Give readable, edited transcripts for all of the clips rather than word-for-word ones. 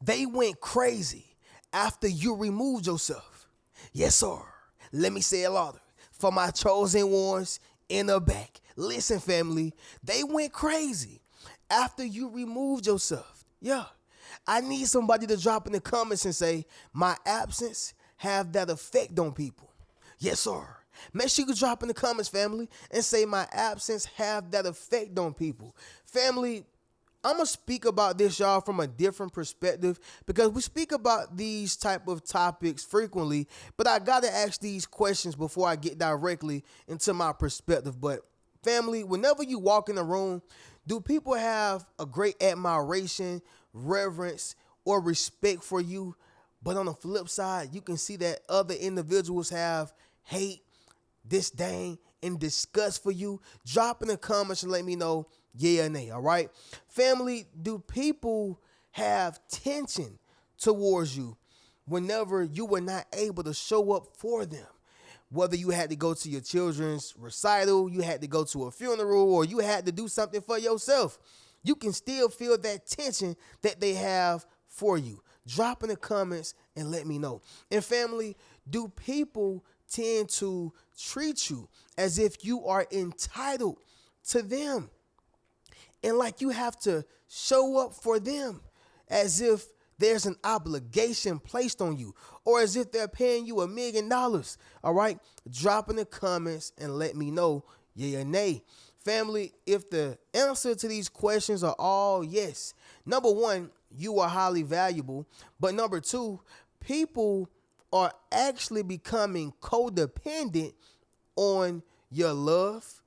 They went crazy after you removed yourself. Yes, sir. Let me say it louder. For my chosen ones in the back. Listen, family, they went crazy after you removed yourself. Yeah. I need somebody to drop in the comments and say, my absence have that effect on people. Yes, sir. Make sure you drop in the comments, family, and say my absence have that effect on people. Family, I'm going to speak about this, y'all, from a different perspective because we speak about these type of topics frequently, but I got to ask these questions before I get directly into my perspective. But family, whenever you walk in a room, do people have a great admiration, reverence, or respect for you? But on the flip side, you can see that other individuals have hate, disdain, and disgust for you. Drop in the comments and let me know yeah or nay, all right? Family, do people have tension towards you whenever you were not able to show up for them? Whether you had to go to your children's recital, you had to go to a funeral, or you had to do something for yourself, you can still feel that tension that they have for you. Drop in the comments and let me know. And family, do people tend to treat you as if you are entitled to them? And like you have to show up for them as if there's an obligation placed on you or as if they're paying you $1,000,000. All right. Drop in the comments and let me know yay or nay. Family, if the answer to these questions are all yes, number one, you are highly valuable. But number two, people are actually becoming codependent on your love,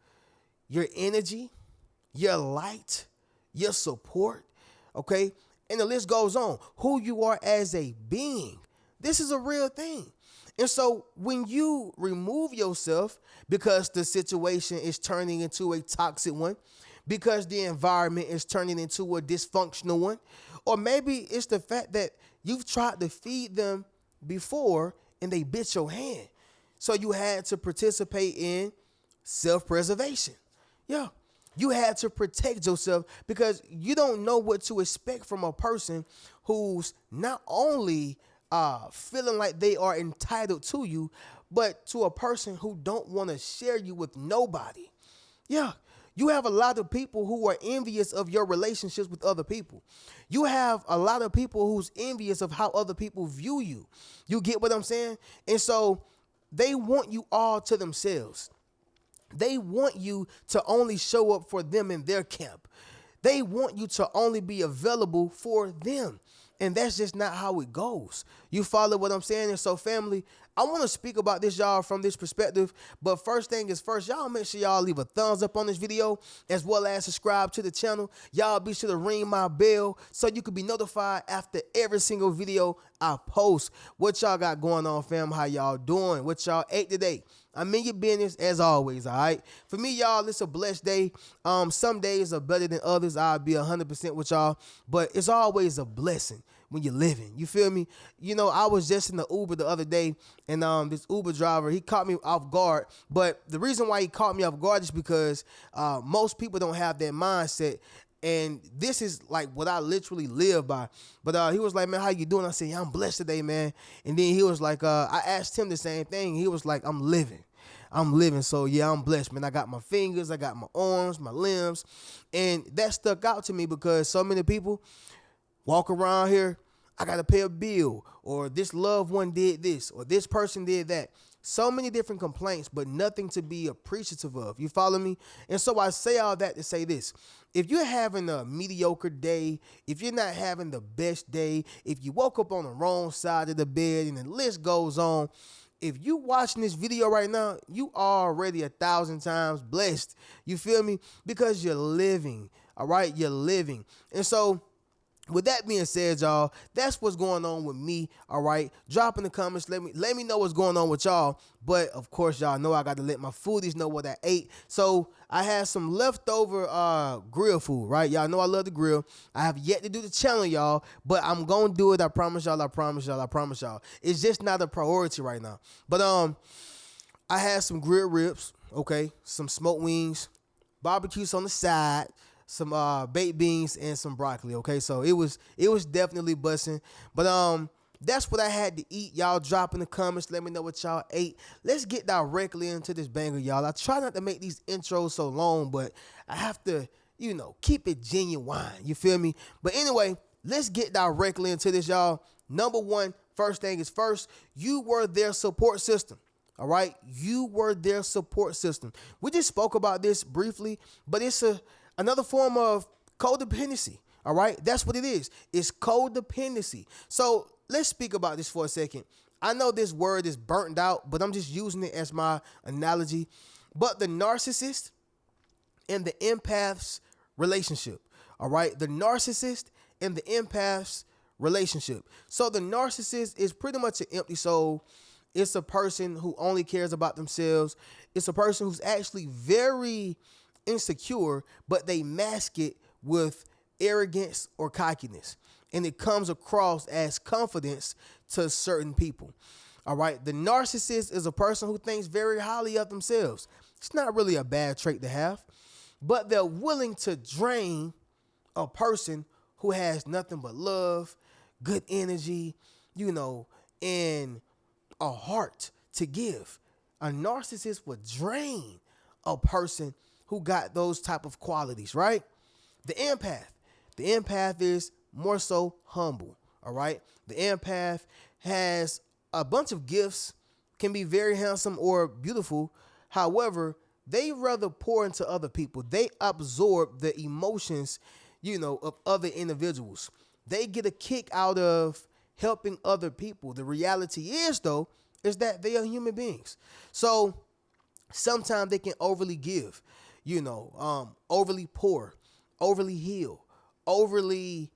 your energy, your light, your support, okay? And the list goes on. Who you are as a being. This is a real thing. And so when you remove yourself because the situation is turning into a toxic one, because the environment is turning into a dysfunctional one, or maybe it's the fact that you've tried to feed them before and they bit your hand. So you had to participate in self-preservation. Yeah. You had to protect yourself because you don't know what to expect from a person who's not only feeling like they are entitled to you, but to a person who don't want to share you with nobody. Yeah. You have a lot of people who are envious of your relationships with other people. You have a lot of people who's envious of how other people view you. You get what I'm saying? And so they want you all to themselves. They want you to only show up for them in their camp. They want you to only be available for them. And that's just not how it goes. You follow what I'm saying? And so, family, I want to speak about this, y'all, from this perspective. But first thing is first, y'all make sure y'all leave a thumbs up on this video as well as subscribe to the channel. Y'all be sure to ring my bell so you can be notified after every single video I post. What y'all got going on, fam? How y'all doing? What y'all ate today? I'm in your business as always, all right? For me, y'all, it's a blessed day. Some days are better than others. I'll be 100% with y'all, but it's always a blessing when you're living. You feel me? You know, I was just in the Uber the other day, and this Uber driver, he caught me off guard. But the reason why he caught me off guard is because most people don't have that mindset. And this is like what I literally live by. But he was like, man, how you doing? I said, yeah, I'm blessed today, man. And then he was like, I asked him the same thing. He was like, I'm living. So yeah, I'm blessed, man. I got my fingers, I got my arms, my limbs. And that stuck out to me because so many people walk around here, I got to pay a bill, or this loved one did this, or this person did that. So many different complaints, but nothing to be appreciative of. You follow me? And so I say all that to say this. If you're having a mediocre day, if you're not having the best day, if you woke up on the wrong side of the bed, and the list goes on, if you watching this video right now, you are already 1,000 times blessed. You feel me? Because you're living, all right? You're living. And so with that being said, y'all, that's what's going on with me, all right? Drop in the comments. Let me know what's going on with y'all. But, of course, y'all know I got to let my foodies know what I ate. So I had some leftover grill food, right? Y'all know I love the grill. I have yet to do the challenge, y'all, but I'm going to do it. I promise y'all. It's just not a priority right now. But I had some grilled ribs, okay, some smoked wings, barbecues on the side, some baked beans and some broccoli. Okay, so it was definitely busting. But that's what I had to eat. Y'all drop in the comments. Let me know what y'all ate. Let's get directly into this banger, y'all. I try not to make these intros so long, but I have to, keep it genuine. You feel me? But anyway, let's get directly into this, y'all. Number one, first thing is first, you were their support system. All right, you were their support system. We just spoke about this briefly, but it's another form of codependency. All right, that's what it is. It's codependency. So let's speak about this for a second. I know this word is burnt out, but I'm just using it as my analogy. But the narcissist and the empath's relationship. All right, the narcissist and the empath's relationship. So the narcissist is pretty much an empty soul. It's a person who only cares about themselves. It's a person who's actually very insecure, but they mask it with arrogance or cockiness. And it comes across as confidence to certain people. All right. The narcissist is a person who thinks very highly of themselves. It's not really a bad trait to have, but they're willing to drain a person who has nothing but love, good energy, and a heart to give. A narcissist would drain a person who got those type of qualities, right? The empath is more so humble, all right? The empath has a bunch of gifts, can be very handsome or beautiful. However, they rather pour into other people. They absorb the emotions, of other individuals. They get a kick out of helping other people. The reality is, though, is that they are human beings. So sometimes they can overly give, overly pour, overly heal, overly,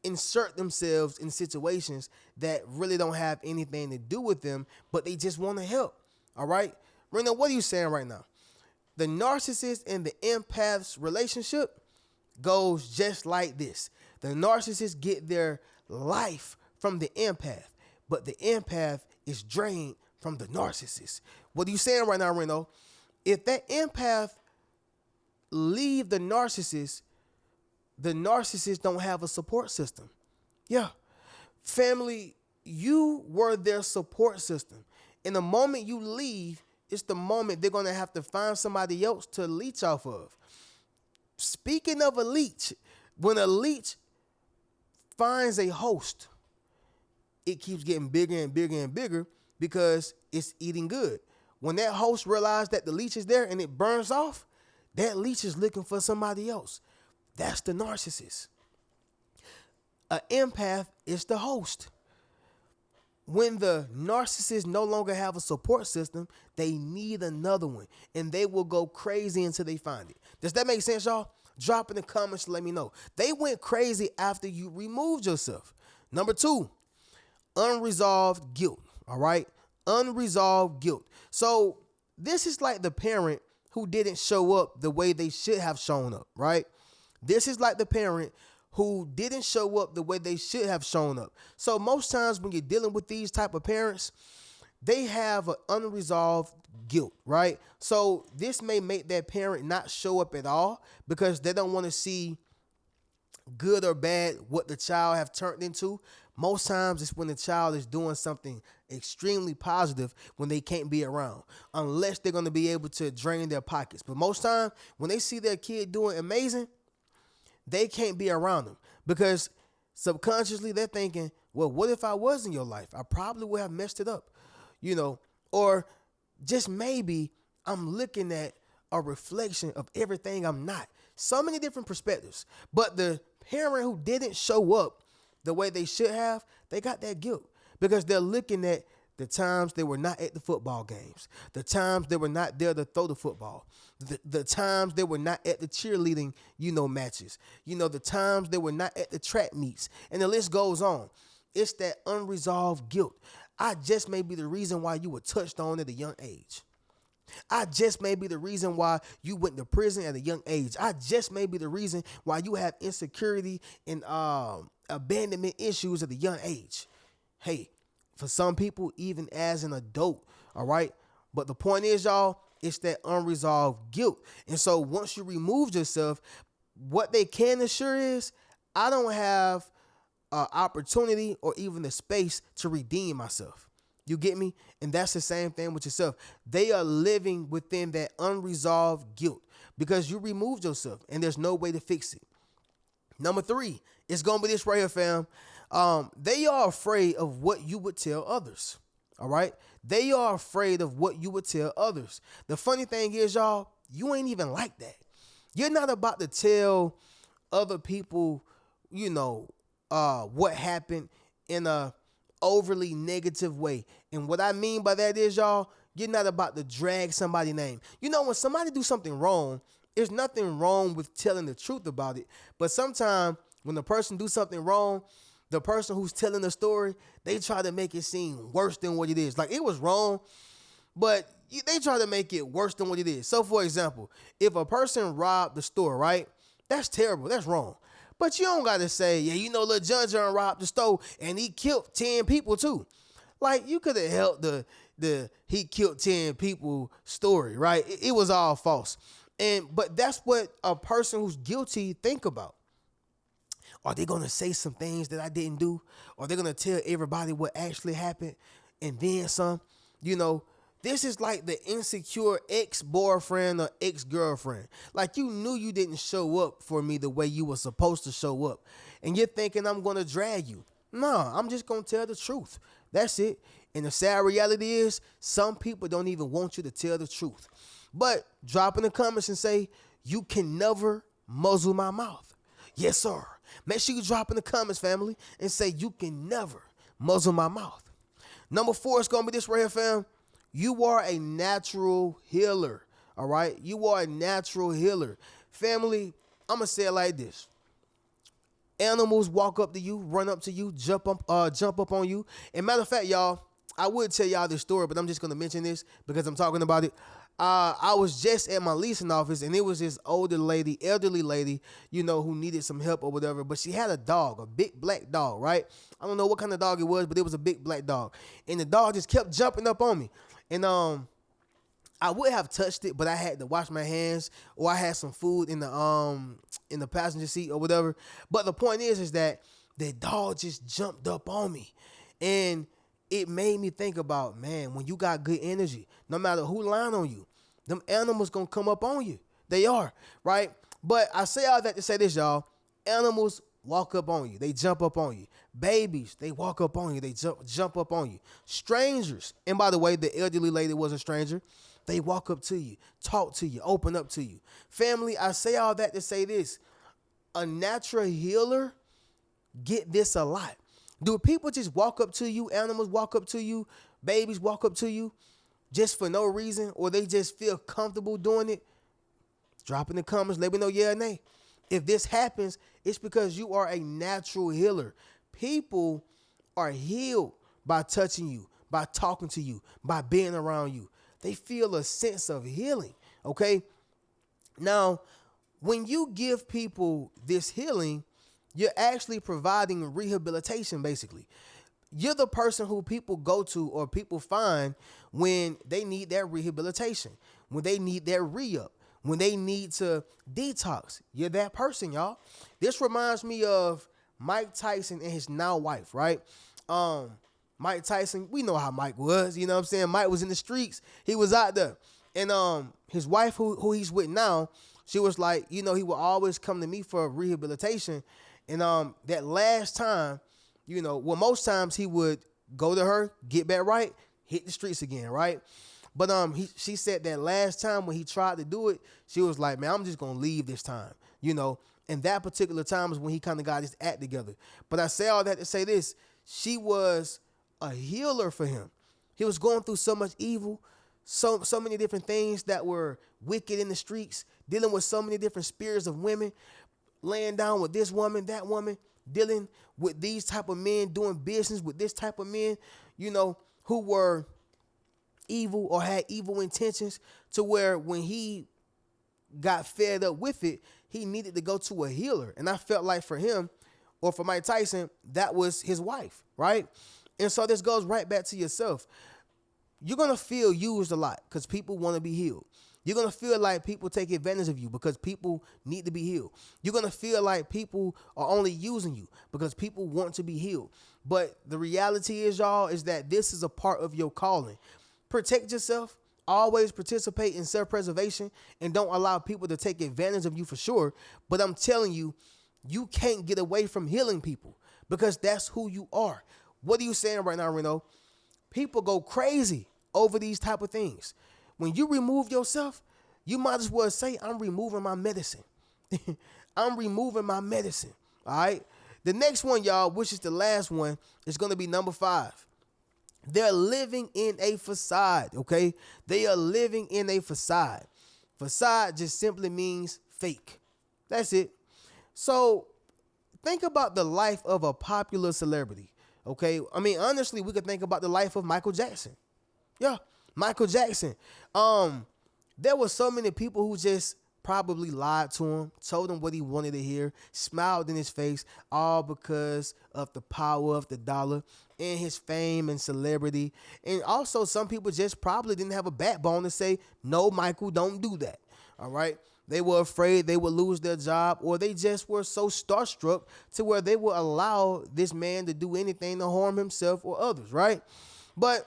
insert themselves in situations that really don't have anything to do with them, but they just want to help. All right? Reno, what are you saying right now? The narcissist and the empath's relationship goes just like this. The narcissist get their life from the empath, but the empath is drained from the narcissist. What are you saying right now, Reno? If that empath leave the narcissist don't have a support system. Yeah. Family, you were their support system. And the moment you leave, it's the moment they're going to have to find somebody else to leech off of. Speaking of a leech, when a leech finds a host, it keeps getting bigger and bigger and bigger because it's eating good. When that host realizes that the leech is there and it burns off, that leech is looking for somebody else. That's the narcissist. An empath is the host. When the narcissists no longer have a support system, they need another one, and they will go crazy until they find it. Does that make sense, y'all? Drop in the comments to let me know. They went crazy after you removed yourself. Number two, unresolved guilt. All right? Unresolved guilt. So this is like the parent who didn't show up the way they should have shown up, right? This is like the parent who didn't show up the way they should have shown up. So most times when you're dealing with these type of parents, they have an unresolved guilt, right? So this may make that parent not show up at all because they don't want to see good or bad what the child have turned into. Most times it's when the child is doing something extremely positive when they can't be around, unless they're going to be able to drain their pockets. But most times when they see their kid doing amazing, they can't be around them because subconsciously they're thinking, well, what if I was in your life? I probably would have messed it up, or just maybe I'm looking at a reflection of everything I'm not. So many different perspectives. But the parent who didn't show up the way they should have, they got that guilt because they're looking at the times they were not at the football games, the times they were not there to throw the football, the times they were not at the cheerleading, matches, the times they were not at the track meets, and the list goes on. It's that unresolved guilt. I just may be the reason why you were touched on at a young age. I just may be the reason why you went to prison at a young age. I just may be the reason why you have insecurity and abandonment issues at a young age. Hey, for some people, even as an adult, all right? But the point is, y'all, It's that unresolved guilt. And so once you remove yourself, what they can assure is I don't have opportunity or even the space to redeem myself. You get me? And that's the same thing with yourself. They are living within that unresolved guilt because you removed yourself and there's no way to fix it. Number three, it's going to be this right here, fam. They are afraid of what you would tell others. All right? They are afraid of what you would tell others. The funny thing is, y'all, you ain't even like that. You're not about to tell other people, what happened in a overly negative way. And what I mean by that is, y'all, you're not about to drag somebody's name. When somebody do something wrong, there's nothing wrong with telling the truth about it. But sometimes when the person do something wrong, the person who's telling the story, they try to make it seem worse than what it is. Like it was wrong, but they try to make it worse than what it is. So for example, if a person robbed the store, right? That's terrible. That's wrong. But you don't got to say, yeah, Lil John robbed the store and he killed 10 people too. Like you could have helped the he killed 10 people story, right? It was all false. But that's what a person who's guilty think about. Are they going to say some things that I didn't do? Are they going to tell everybody what actually happened and then some? This is like the insecure ex-boyfriend or ex-girlfriend. Like you knew you didn't show up for me the way you were supposed to show up. And you're thinking I'm going to drag you. No, I'm just going to tell the truth. That's it. And the sad reality is some people don't even want you to tell the truth. But drop in the comments and say, you can never muzzle my mouth. Yes, sir. Make sure you drop in the comments, family, and say you can never muzzle my mouth. Number 4 is going to be this right here, fam. You are a natural healer, all right? You are a natural healer. Family, I'm going to say it like this. Animals walk up to you, run up to you, jump up on you. And matter of fact, y'all, I would tell y'all this story, but I'm just going to mention this because I'm talking about it. I was just at my leasing office, and it was this elderly lady, who needed some help or whatever. But she had a dog, a big black dog, right? I don't know what kind of dog it was, but it was a big black dog. And the dog just kept jumping up on me. And I would have touched it, but I had to wash my hands, or I had some food in the passenger seat or whatever. But the point is that the dog just jumped up on me. And it made me think about, man, when you got good energy, no matter who lying on you, them animals gonna come up on you. They are, right? But I say all that to say this, y'all. Animals walk up on you. They jump up on you. Babies, they walk up on you. They jump up on you. Strangers, and by the way, the elderly lady was a stranger. They walk up to you, talk to you, open up to you. Family, I say all that to say this. A natural healer get this a lot. Do people just walk up to you? Animals walk up to you? Babies walk up to you just for no reason? Or they just feel comfortable doing it? Drop in the comments. Let me know yeah or nay. If this happens, it's because you are a natural healer. People are healed by touching you, by talking to you, by being around you. They feel a sense of healing, okay? Now, when you give people this healing, you're actually providing rehabilitation, basically. You're the person who people go to or people find when they need that rehabilitation, when they need that re-up, when they need to detox. You're that person, y'all. This reminds me of Mike Tyson and his now wife, right? Mike Tyson, we know how Mike was, you know what I'm saying? Mike was in the streets. He was out there. And his wife, who he's with now, she was like, he would always come to me for rehabilitation. And that last time, most times he would go to her, get back right, hit the streets again, right? But she said that last time when he tried to do it, she was like, man, I'm just going to leave this time, And that particular time is when he kind of got his act together. But I say all that to say this. She was a healer for him. He was going through so much evil, so many different things that were wicked in the streets, dealing with so many different spirits of women, laying down with this woman, that woman, dealing with these type of men, doing business with this type of men, who were evil or had evil intentions, to where when he got fed up with it, he needed to go to a healer. And I felt like for him, or for Mike Tyson, that was his wife, right? And so this goes right back to yourself. you're going to feel used a lot because people want to be healed. You're going to feel like people take advantage of you because people need to be healed. You're going to feel like people are only using you because people want to be healed. But the reality is, y'all, is that this is a part of your calling. Protect yourself. Always participate in self-preservation and don't allow people to take advantage of you for sure. But I'm telling you, you can't get away from healing people because that's who you are. What are you saying right now, Reno? People go crazy over these type of things. When you remove yourself, you might as well say, I'm removing my medicine. I'm removing my medicine. All right. The next one, y'all, which is the last one, is going to be number 5. They're living in a facade. Okay. They are living in a facade. Facade just simply means fake. That's it. So think about the life of a popular celebrity. Okay. I mean, honestly, we could think about the life of Michael Jackson. Yeah. Michael Jackson. There were so many people who just probably lied to him, told him what he wanted to hear, smiled in his face, all because of the power of the dollar and his fame and celebrity. And also some people just probably didn't have a backbone to say, no, Michael, don't do that. All right. They were afraid they would lose their job, or they just were so starstruck to where they would allow this man to do anything to harm himself or others. Right. But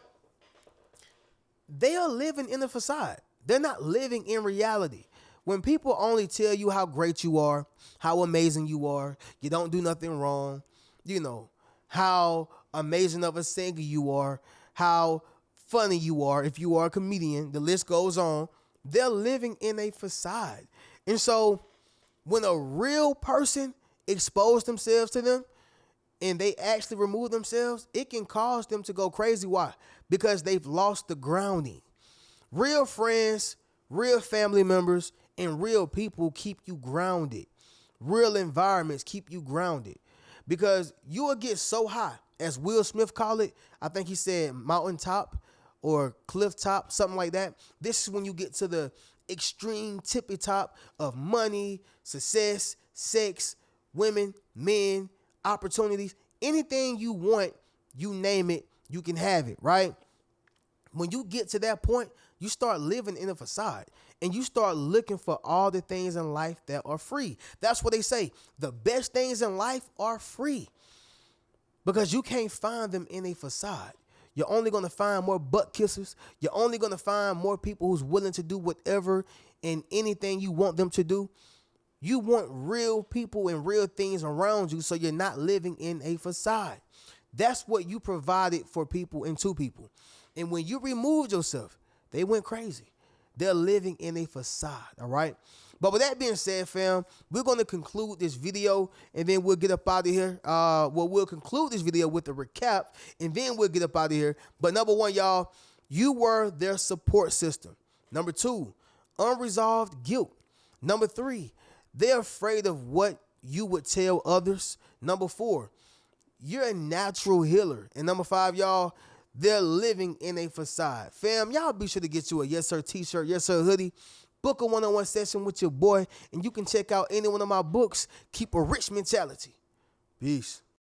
they are living in a facade. They're not living in reality. When people only tell you how great you are, how amazing you are, you don't do nothing wrong, you know, how amazing of a singer you are, how funny you are, if you are a comedian, the list goes on. They're living in a facade. And so when a real person exposed themselves to them and they actually remove themselves, it can cause them to go crazy. Why? Because they've lost the grounding. Real friends, real family members, and real people keep you grounded. Real environments keep you grounded because you will get so high, as Will Smith called it. I think he said mountaintop or cliff top, something like that. This is when you get to the extreme tippy top of money, success, sex, women, men, opportunities, anything you want, you name it, you can have it, right? When you get to that point, you start living in a facade and you start looking for all the things in life that are free. That's what they say. The best things in life are free because you can't find them in a facade. You're only going to find more butt kissers. You're only going to find more people who's willing to do whatever and anything you want them to do. You want real people and real things around you, so you're not living in a facade. That's what you provided for people and to people. And when you removed yourself, they went crazy. They're living in a facade, all right? But with that being said, fam, we're going to conclude this video, and then we'll get up out of here. We'll conclude this video with a recap, and then we'll get up out of here. But number 1, y'all, you were their support system. Number 2, unresolved guilt. Number 3, they're afraid of what you would tell others. Number 4, you're a natural healer. And number 5, y'all, they're living in a facade. Fam, y'all be sure to get you a Yes Sir t-shirt, Yes Sir hoodie. Book a one-on-one session with your boy, and you can check out any one of my books. Keep a rich mentality. Peace.